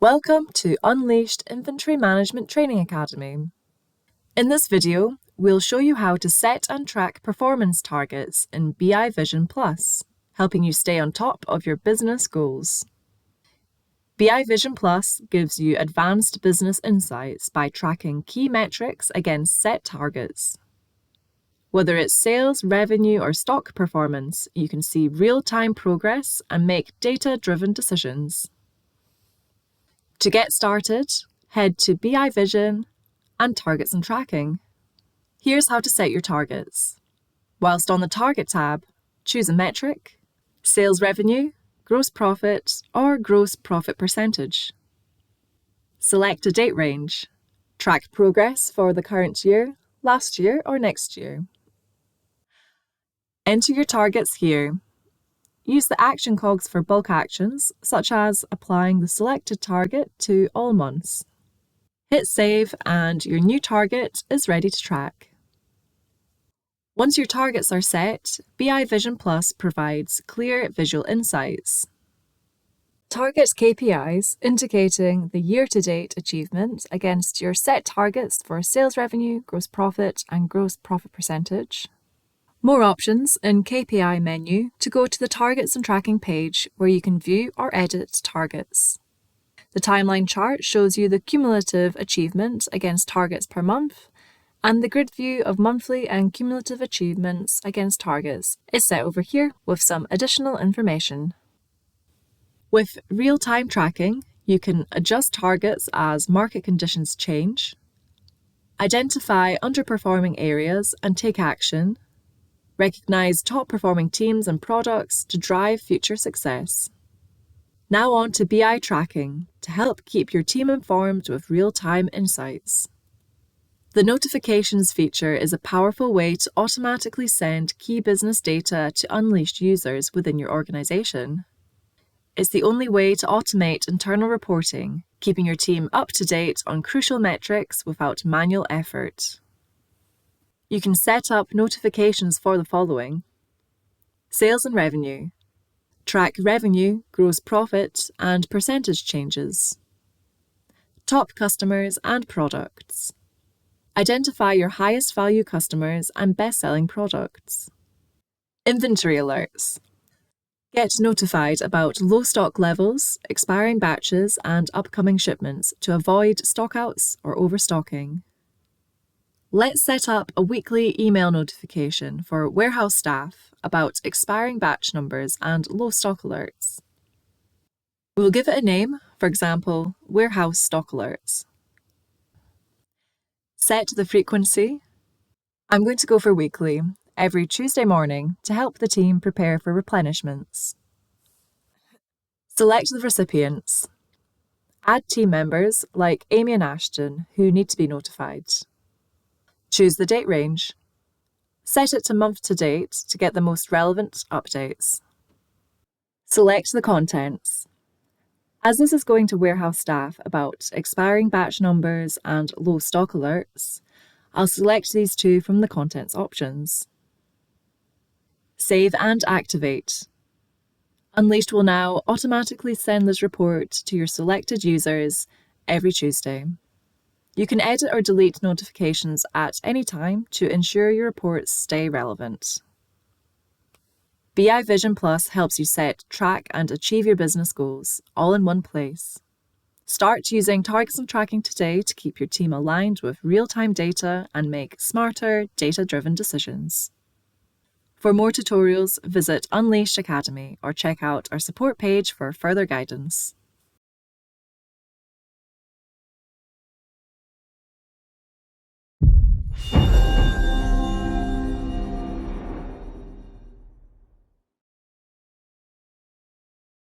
Welcome to Unleashed Inventory Management Training Academy. In this video, we'll show you how to set and track performance targets in BI Vision Plus, helping you stay on top of your business goals. BI Vision Plus gives you advanced business insights by tracking key metrics against set targets. Whether it's sales, revenue, or stock performance, you can see real-time progress and make data-driven decisions. To get started, head to BI Vision and Targets and Tracking. Here's how to set your targets. Whilst on the Target tab, choose a metric, sales revenue, gross profit, or gross profit percentage. Select a date range. Track progress for the current year, last year, or next year. Enter your targets here. Use the action cogs for bulk actions, such as applying the selected target to all months. Hit save and your new target is ready to track. Once your targets are set, BI Vision Plus provides clear visual insights. Target KPIs indicating the year-to-date achievement against your set targets for sales revenue, gross profit, and gross profit percentage. More options in KPI menu to go to the Targets and Tracking page where you can view or edit targets. The timeline chart shows you the cumulative achievement against targets per month, and the grid view of monthly and cumulative achievements against targets is set over here with some additional information. With real-time tracking, you can adjust targets as market conditions change, identify underperforming areas and take action, recognize top-performing teams and products to drive future success. Now on to BI tracking to help keep your team informed with real-time insights. The notifications feature is a powerful way to automatically send key business data to unleashed users within your organization. It's the only way to automate internal reporting, keeping your team up to date on crucial metrics without manual effort. You can set up notifications for the following: sales and revenue. Track revenue, gross profit, and percentage changes. Top customers and products. Identify your highest value customers and best-selling products. Inventory alerts. Get notified about low stock levels, expiring batches, and upcoming shipments to avoid stockouts or overstocking. Let's set up a weekly email notification for warehouse staff about expiring batch numbers and low stock alerts. We'll give it a name, for example, warehouse stock alerts. Set the frequency. I'm going to go for weekly, every Tuesday morning, to help the team prepare for replenishments. Select the recipients. Add team members like Amy and Ashton who need to be notified. Choose the date range. Set it to month to date to get the most relevant updates. Select the contents. As this is going to warehouse staff about expiring batch numbers and low stock alerts, I'll select these two from the contents options. Save and activate. Unleashed will now automatically send this report to your selected users every Tuesday. You can edit or delete notifications at any time to ensure your reports stay relevant. BI Vision Plus helps you set, track, and achieve your business goals, all in one place. Start using Targets and Tracking today to keep your team aligned with real-time data and make smarter, data-driven decisions. For more tutorials, visit Unleashed Academy or check out our support page for further guidance.